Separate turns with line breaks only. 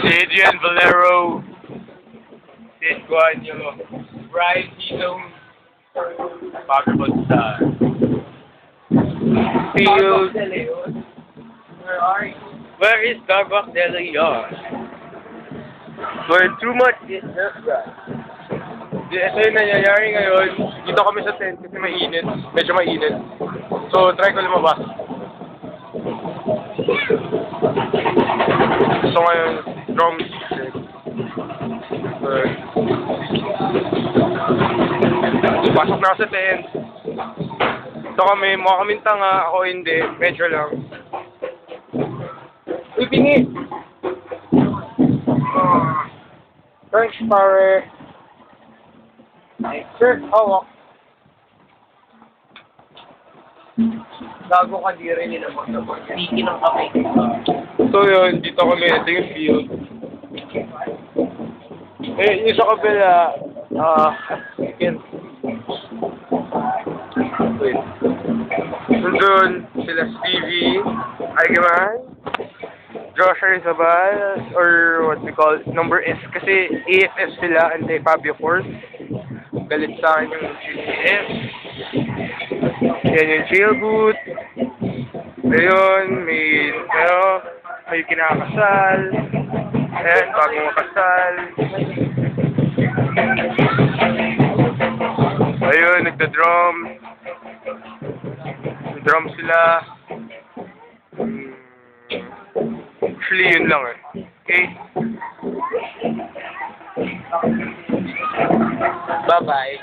Adrian Valero, Sid Guanyo, Brian Titong, Vagabond Star. Field.
Where are you?
Where is Starbucks De Leon? Where too much is just right. Ito yung nangyayari ngayon. Dito kami sa tent kasi mainit. Medyo mainit. So, try ko lumabas. So ngayon, drums. Pasok na ako sa tent. Ito kami, mukha kaming tanga. Ako hindi. Medyo lang. Uy, pingi! Thanks, pare. Sir, hawak.
Gago ka di rin nila magdabot. Hindi ng kamay.
So yun, dito kami. Ito yung field. Eh, yung sa kabila, wait. Nandun, sila Stevie, Aigeman, Joshua Isabel, or what we call number S. Kasi AFF sila, and Fabio Force. Galit sa akin yung GTF. Yan yung jail boot. Ayun, may kinakasal. Ayan, bagong kasal. Ayun, nagda-drum. Drum sila. Actually, yun lang eh. Okay?
Bye-bye.